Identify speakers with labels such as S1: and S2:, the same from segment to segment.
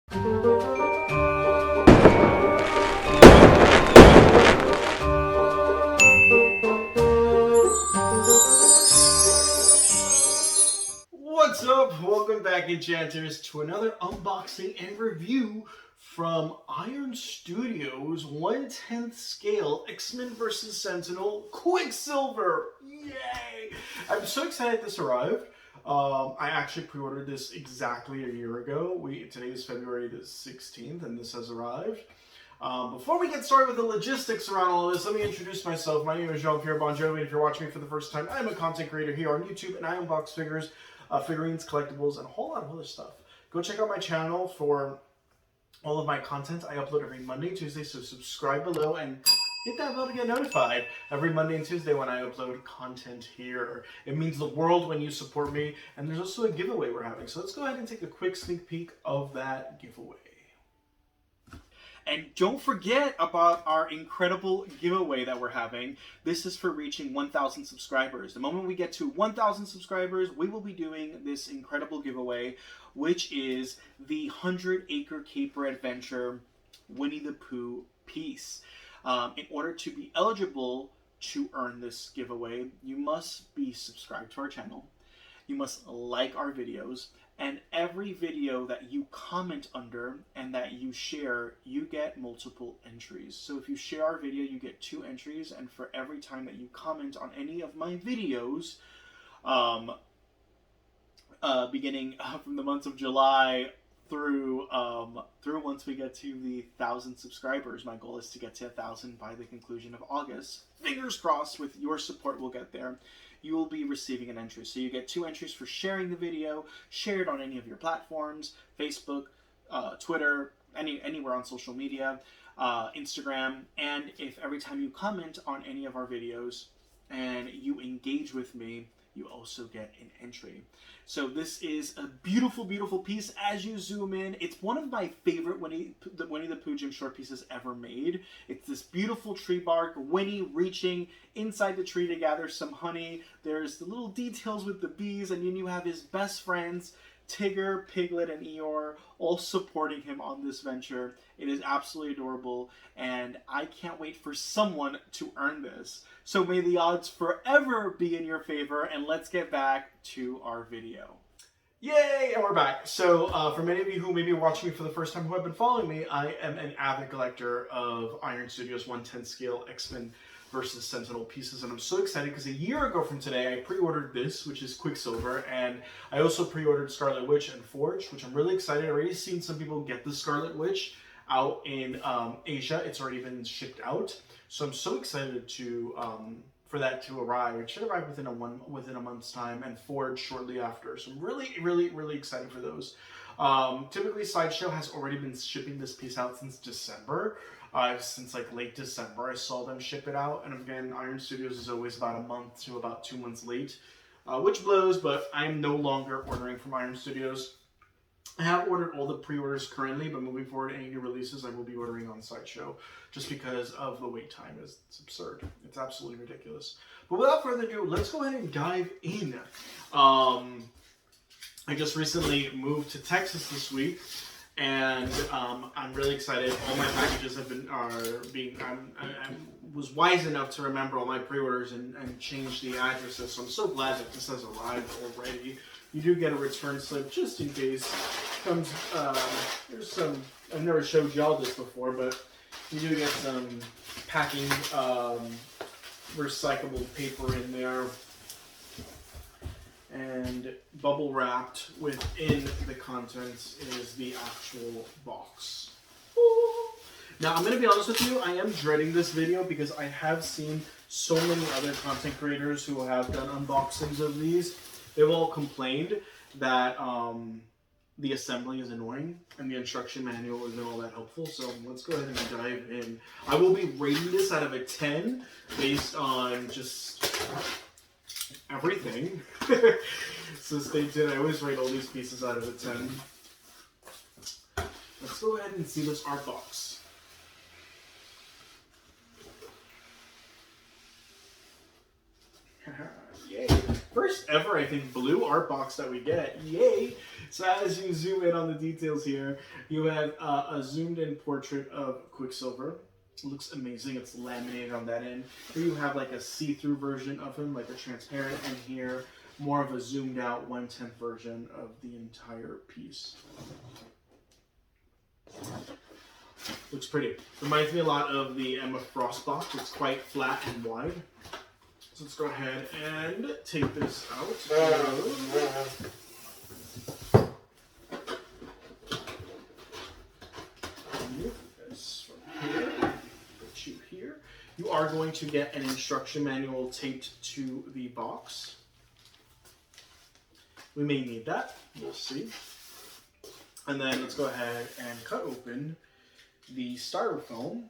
S1: What's up? Welcome back, enchanters, to another unboxing and review from Iron Studios 1/10 scale X-Men vs. Sentinel Quicksilver. Yay! I'm so excited this arrived. I actually pre-ordered this exactly a year ago. Today is February the 16th and this has arrived. Before we get started with the logistics around all of this, let me introduce myself. My name is Jean-Pierre Bonjovi, and if you're watching me for the first time, I'm a content creator here on YouTube, and I unbox figures, figurines, collectibles, and a whole lot of other stuff. Go check out my channel for all of my content. I upload every Monday, Tuesday, so subscribe below and hit that bell to get notified every Monday and Tuesday when I upload content here. It means the world when you support me, and there's also a giveaway we're having. So let's go ahead and take a quick sneak peek of that giveaway. And don't forget about our incredible giveaway that we're having. This is for reaching 1,000 subscribers. The moment we get to 1,000 subscribers, we will be doing this incredible giveaway, which is the 100-Acre Caper Adventure Winnie the Pooh piece. In order to be eligible to earn this giveaway, you must be subscribed to our channel. You must like our videos, and every video that you comment under and that you share, you get multiple entries. So if you share our video, you get 2 entries, and for every time that you comment on any of my videos, beginning from the months of July through once we get to the 1,000 subscribers. My goal is to get to 1,000 by the conclusion of August. Fingers crossed, with your support we'll get there. You will be receiving an entry. So you get 2 entries for sharing the video, shared on any of your platforms, Facebook, Twitter, anywhere on social media, Instagram, and if every time you comment on any of our videos and you engage with me, you also get an entry. So this is a beautiful, beautiful piece. As you zoom in, it's one of my favorite Winnie the Pooh Jim short pieces ever made. It's this beautiful tree bark, Winnie reaching inside the tree to gather some honey. There's the little details with the bees, and then you have his best friends, Tigger, Piglet, and Eeyore, all supporting him on this venture. It is absolutely adorable, and I can't wait for someone to earn this. So may the odds forever be in your favor, and let's get back to our video. Yay, and we're back. So for many of you who may be watching me for the first time who have been following me, I am an avid collector of Iron Studios 1/10 scale X-Men vs. Sentinel pieces, and I'm so excited because a year ago from today I pre-ordered this, which is Quicksilver, and I also pre-ordered Scarlet Witch and Forge, which I'm really excited. I've already seen some people get the Scarlet Witch out in Asia. It's already been shipped out, so I'm so excited to for that to arrive. It should arrive within a month's time, and Forge shortly after. So I'm really excited for those. Typically Sideshow has already been shipping this piece out since December. Since like late December I saw them ship it out, and again Iron Studios is always about a month to about 2 months late, which blows, but I'm no longer ordering from Iron Studios. I have ordered all the pre-orders currently, but moving forward, any new releases I will be ordering on Sideshow, just because of the wait time. It's absurd. It's absolutely ridiculous. But without further ado, let's go ahead and dive in. I just recently moved to Texas this week, and I'm really excited. All my packages I was wise enough to remember all my pre-orders and change the addresses, so I'm so glad that this has arrived already. You do get a return slip just in case. Comes, there's some, I've never showed y'all this before, but you do get some packing recyclable paper in there, and bubble wrapped within the contents is the actual box. Now I'm going to be honest with you, I am dreading this video because I have seen so many other content creators who have done unboxings of these. They've all complained that the assembly is annoying and the instruction manual isn't all that helpful, so let's go ahead and dive in. I will be rating this out of a 10 based on just everything. So stay tuned. I always rate all these pieces out of a 10. Let's go ahead and see this art box. Yay. First ever, I think, blue art box that we get. Yay! So as you zoom in on the details here, you have a zoomed in portrait of Quicksilver. It looks amazing. It's laminated on that end. Here you have like a see-through version of him, like a transparent, and here more of a zoomed out 1/10 version of the entire piece. Looks pretty. Reminds me a lot of the Emma Frost box. It's quite flat and wide. So let's go ahead and take this out. This from here. Put you here. You are going to get an instruction manual taped to the box. We may need that. We'll see. And then let's go ahead and cut open the styrofoam.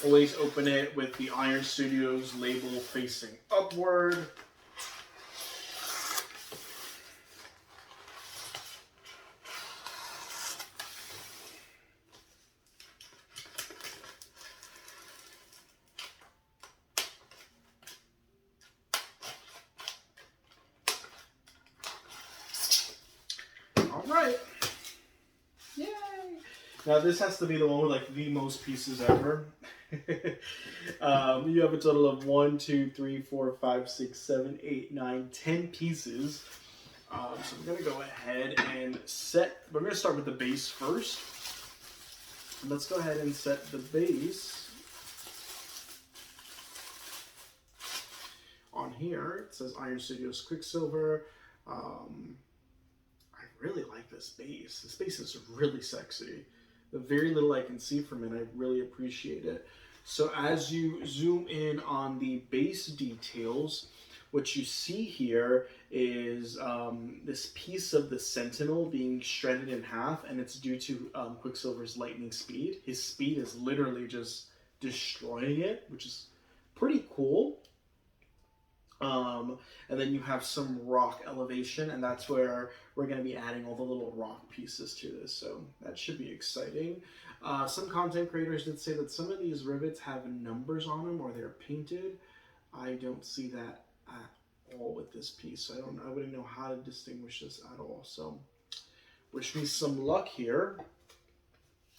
S1: Always open it with the Iron Studios label facing upward. All right. Yay! Now this has to be the one with like the most pieces ever. You have a total of 1, 2, 3, 4, 5, 6, 7, 8, 9, 10 pieces. So we're going to go ahead and set, we're going to start with the base first. Let's go ahead and set the base on here. It says Iron Studios Quicksilver. I really like this base. This base is really sexy. The very little I can see from it, I really appreciate it. So as you zoom in on the base details, what you see here is this piece of the Sentinel being shredded in half, and it's due to Quicksilver's lightning speed. His speed is literally just destroying it, which is pretty cool. And then you have some rock elevation, and that's where we're going to be adding all the little rock pieces to this, so that should be exciting. Some content creators did say that some of these rivets have numbers on them or they're painted. I don't see that at all with this piece. I wouldn't know how to distinguish this at all, so wish me some luck here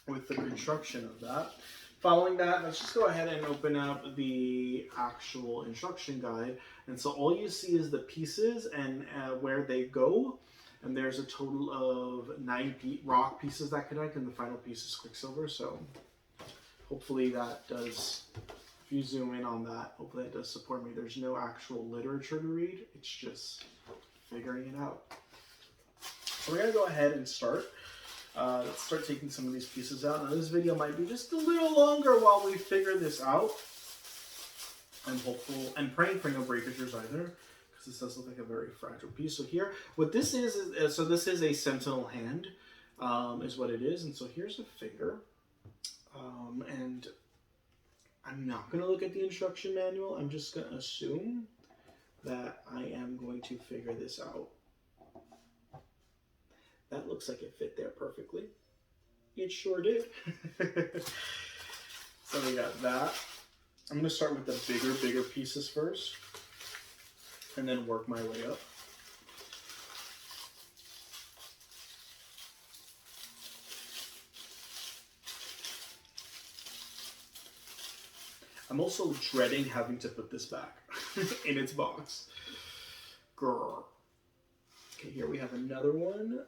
S1: with the construction of that. Following that, let's just go ahead and open up the actual instruction guide. And so all you see is the pieces and where they go. And there's a total of 9 rock pieces that connect, and the final piece is Quicksilver. So hopefully that does, if you zoom in on that, hopefully that does support me. There's no actual literature to read. It's just figuring it out. So we're going to go ahead and start. Let's start taking some of these pieces out. Now this video might be just a little longer while we figure this out. I'm hopeful and praying for no breakages either, because this does look like a very fragile piece. So here, what this is so this is a Sentinel hand, is what it is. And so here's a finger. And I'm not going to look at the instruction manual. I'm just going to assume that I am going to figure this out. That looks like it fit there perfectly. It sure did. So we got that. I'm going to start with the bigger pieces first, and then work my way up. I'm also dreading having to put this back in its box. Grr. Okay, here we have another one.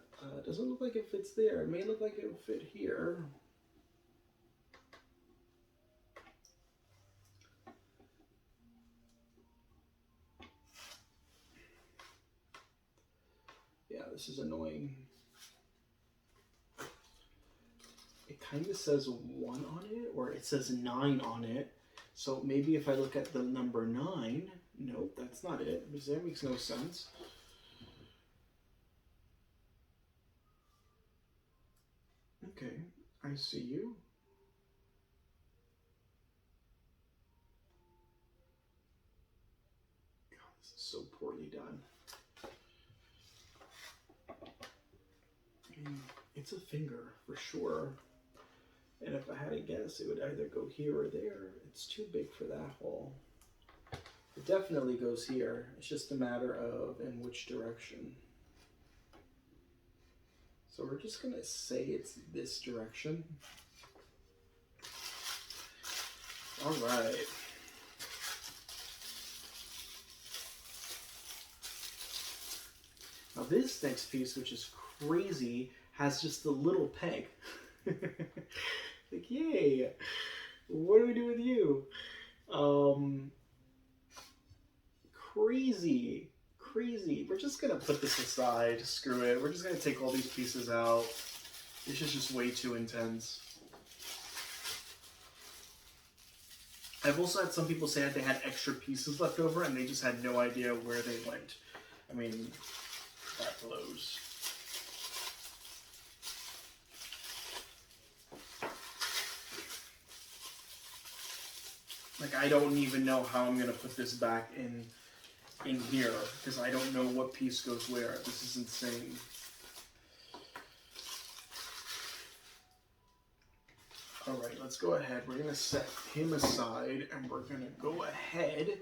S1: Doesn't look like it fits there. It may look like it would fit here. Yeah, this is annoying. It kind of says 1 on it, or it says 9 on it. So maybe if I look at the number 9, nope, that's not it, because that makes no sense. Okay, I see you. God, this is so poorly done. I mean, it's a finger for sure. And if I had to guess, it would either go here or there. It's too big for that hole. It definitely goes here. It's just a matter of in which direction. So we're just going to say it's this direction. All right. Now this next piece, which is crazy, has just a little peg. Like, yay! What do we do with you? Crazy. Crazy. We're just gonna put this aside. Screw it. We're just gonna take all these pieces out. This is just way too intense. I've also had some people say that they had extra pieces left over and they just had no idea where they went. I mean, that blows. Like, I don't even know how I'm gonna put this back in here because I don't know what piece goes where. This is insane. All right, let's go ahead. We're gonna set him aside and we're gonna go ahead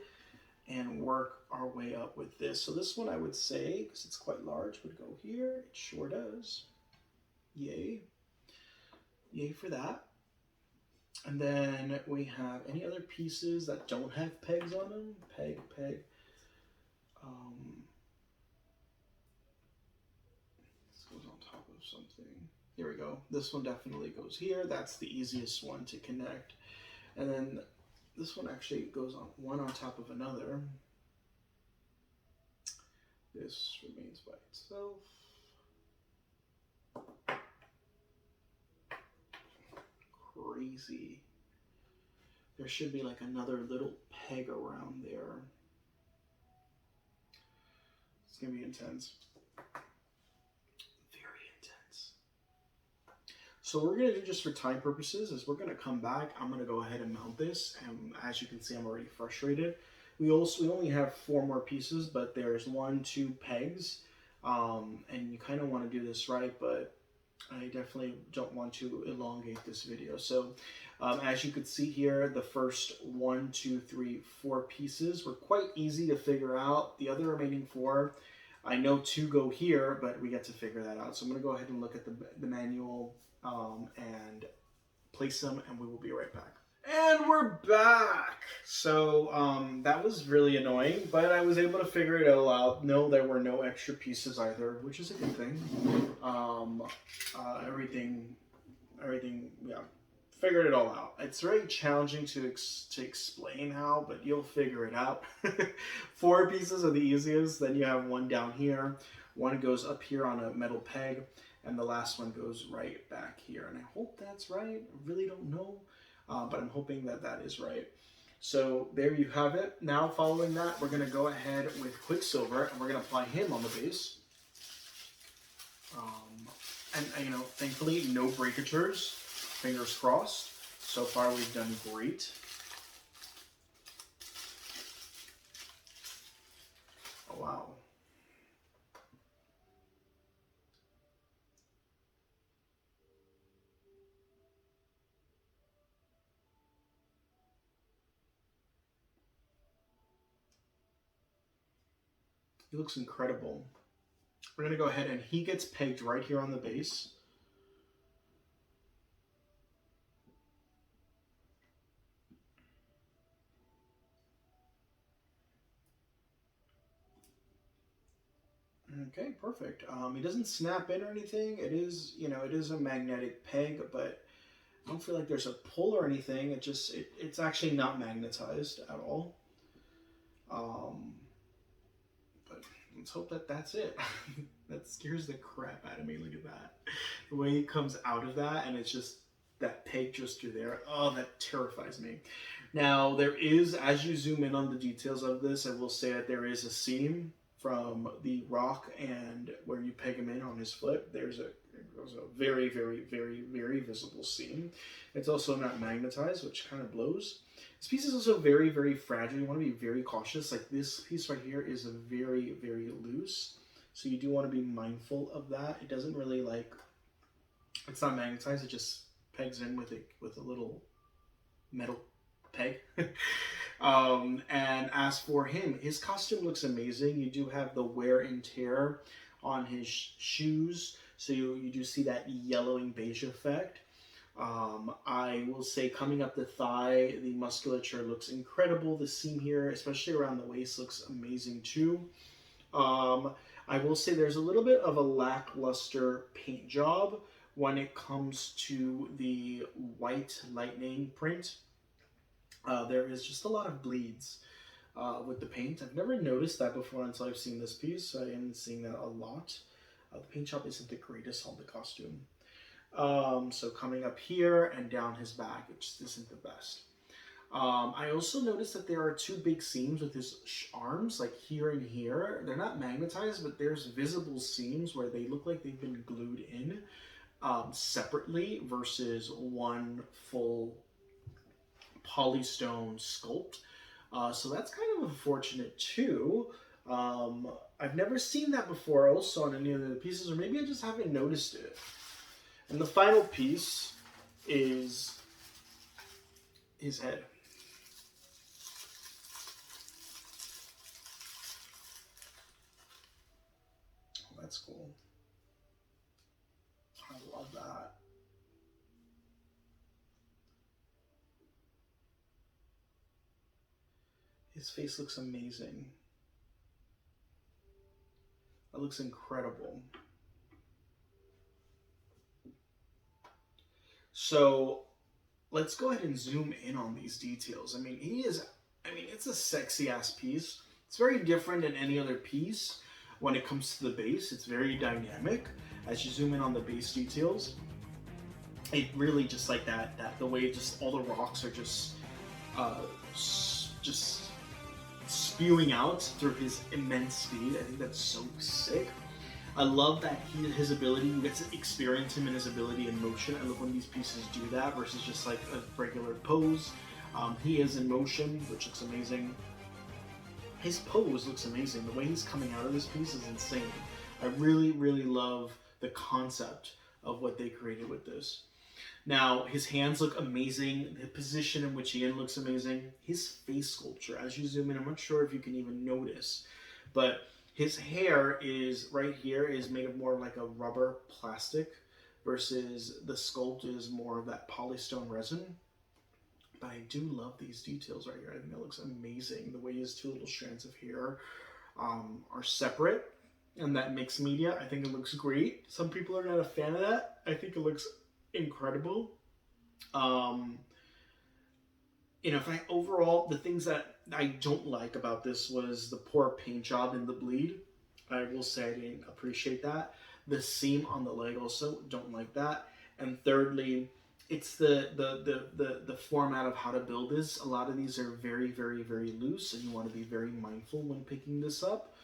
S1: and work our way up with this. So this one I would say, because it's quite large, would go here. It sure does. Yay. Yay for that. And then we have any other pieces that don't have pegs on them. Peg, peg. This goes on top of something. Here we go. This one definitely goes here. That's the easiest one to connect. And then this one actually goes on one on top of another. This remains by itself. Crazy. There should be like another little peg around there. It's gonna be intense. Very intense. So what we're gonna do just for time purposes is we're gonna come back. I'm gonna go ahead and mount this, and as you can see, I'm already frustrated. We only have 4 more pieces, but there's 1, 2 pegs, and you kind of want to do this right, but I definitely don't want to elongate this video. So as you can see here, the first 1, 2, 3, 4 pieces were quite easy to figure out. The other remaining 4, I know 2 go here, but we get to figure that out. So I'm going to go ahead and look at the manual and place them, and we will be right back. And we're back! So that was really annoying, but I was able to figure it all out. No, there were no extra pieces either, which is a good thing. Everything, yeah, figured it all out. It's very challenging to explain how, but you'll figure it out. 4 pieces are the easiest. Then you have 1 down here. 1 goes up here on a metal peg, and the last one goes right back here. And I hope that's right. I really don't know. But I'm hoping that that is right. So there you have it. Now following that, we're going to go ahead with Quicksilver, and we're going to apply him on the base. And you know, thankfully, no breakatures. Fingers crossed. So far, we've done great. Oh, wow. He looks incredible. We're going to go ahead and he gets pegged right here on the base. Okay, perfect. It doesn't snap in or anything. It is, you know, it is a magnetic peg, but I don't feel like there's a pull or anything. It's actually not magnetized at all. But let's hope that that's it. That scares the crap out of me. Look at that. The way he comes out of that, and it's just that peg just through there. Oh, that terrifies me. Now, there is, as you zoom in on the details of this, I will say that there is a seam from the rock and where you peg him in on his foot. There's a very, very, very, very visible seam. It's also not magnetized, which kind of blows. This piece is also very, very fragile. You want to be very cautious. Like this piece right here is very, very loose. So you do want to be mindful of that. It doesn't really it's not magnetized. It just pegs in with a little metal peg. And as for him, his costume looks amazing. You do have the wear and tear on his shoes. So you do see that yellowing beige effect. I will say coming up the thigh, the musculature looks incredible. The seam here, especially around the waist, looks amazing too. I will say there's a little bit of a lackluster paint job when it comes to the white lightning print. There is just a lot of bleeds with the paint. I've never noticed that before until I've seen this piece. I am seeing that a lot. The paint job isn't the greatest on the costume. So coming up here and down his back, it just isn't the best. I also noticed that there are two big seams with his arms, like here and here. They're not magnetized, but there's visible seams where they look like they've been glued in separately versus one full polystone sculpt. So that's kind of unfortunate too. I've never seen that before also on any of the pieces, or maybe I just haven't noticed it. And the final piece is his head. Oh, that's cool. I love that. His face looks amazing. That looks incredible. So let's go ahead and zoom in on these details. I mean, it's a sexy ass piece. It's very different than any other piece when it comes to the base. It's very dynamic. As you zoom in on the base details, it really just like that the way just all the rocks are just spewing out through his immense speed. I think that's so sick. I love that his ability, you get to experience him and his ability in motion. I love when these pieces do that versus just like a regular pose. He is in motion, which looks amazing. His pose looks amazing. The way he's coming out of this piece is insane. I really, really love the concept of what they created with this. Now, his hands look amazing. The position in which he in looks amazing. His face sculpture, as you zoom in, I'm not sure if you can even notice, but his hair is right here is made of more like a rubber plastic versus the sculpt is more of that polystone resin. But I do love these details right here. I think that looks amazing. The way his two little strands of hair are separate and that mixed media, I think it looks great. Some people are not a fan of that. I think it looks incredible. Overall, the things that I don't like about this was the poor paint job and the bleed. I will say I didn't appreciate that. The seam on the leg also, don't like that. And thirdly, it's the format of how to build this. A lot of these are very, very, very loose, and you want to be very mindful when picking this up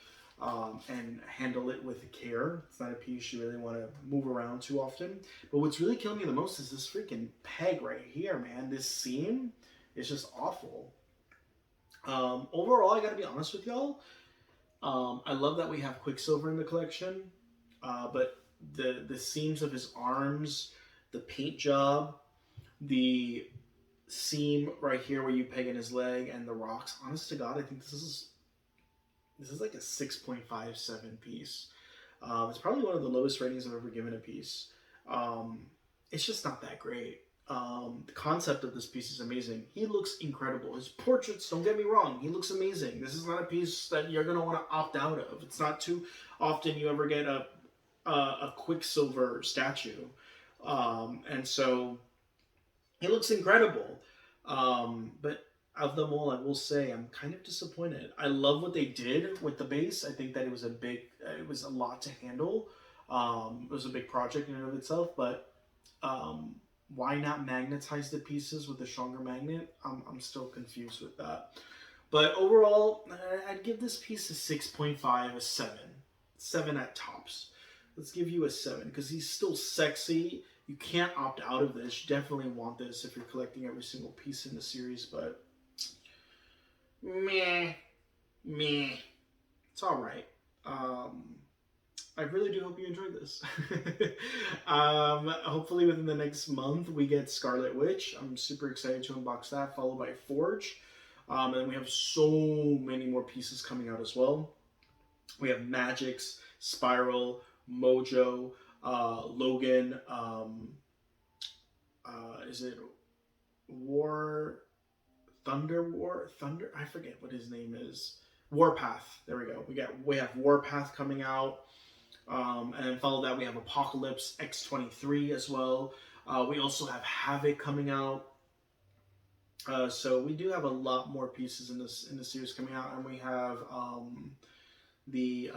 S1: and handle it with care. It's not a piece you really want to move around too often. But what's really killing me the most is this freaking peg right here, man. This seam is just awful. Overall, I gotta be honest with y'all. I love that we have Quicksilver in the collection, but the seams of his arms, the paint job, the seam right here where you peg in his leg, and the rocks. Honest to God, I think this is like a 6.57 piece. It's probably one of the lowest ratings I've ever given a piece. It's just not that great. The concept of this piece is amazing. He looks incredible. His portraits, don't get me wrong, he looks amazing. This is not a piece that you're going to want to opt out of. It's not too often you ever get a Quicksilver statue. And so he looks incredible. But of them all, I will say I'm kind of disappointed. I love what they did with the base. I think that it was a lot to handle. It was a big project in and of itself, but why not magnetize the pieces with a stronger magnet? I'm still confused with that. But overall, I'd give this piece a 6.5, a 7. 7 at tops. Let's give you a 7 because he's still sexy. You can't opt out of this. You definitely want this if you're collecting every single piece in the series, but meh. It's all right. I really do hope you enjoyed this. Hopefully within the next month we get Scarlet Witch. I'm super excited to unbox that, followed by Forge. And then we have so many more pieces coming out as well. We have Magix, Spiral, Mojo, Logan, is it Thunder? I forget what his name is. Warpath. There we go. We have Warpath coming out. And then follow that, we have Apocalypse X-23 as well. We also have Havoc coming out. So we do have a lot more pieces in the series coming out, and we have the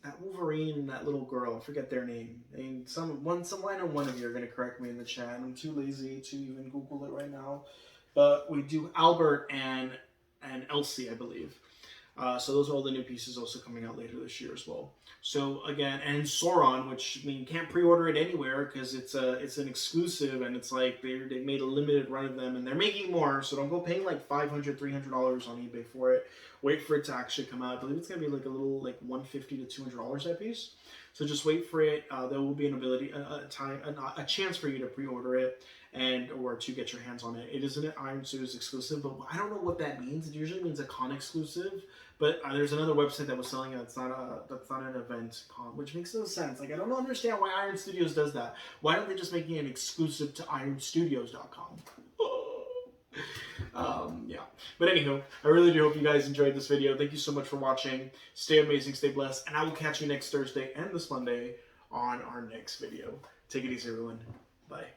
S1: that Wolverine and that little girl. I forget their name. I know one of you are gonna correct me in the chat. I'm too lazy to even Google it right now. But we do Albert and Elsie, I believe. So those are all the new pieces also coming out later this year as well. So again, and Sauron, which you can't pre-order it anywhere because it's an exclusive, and it's like they made a limited run of them, and they're making more. So don't go paying like $500, $300 on eBay for it. Wait for it to actually come out. I believe it's gonna be like a little like $150 to $200 that piece. So just wait for it. There will be a chance for you to pre-order it or to get your hands on it. It is an Iron Studios exclusive, but I don't know what that means. It usually means a con exclusive. But there's another website that was selling it. That's not an event con, which makes no sense. Like, I don't understand why Iron Studios does that. Why don't they just make it an exclusive to IronStudios.com? Yeah. But anywho, I really do hope you guys enjoyed this video. Thank you so much for watching. Stay amazing, stay blessed, and I will catch you next Thursday and this Monday on our next video. Take it easy, everyone. Bye.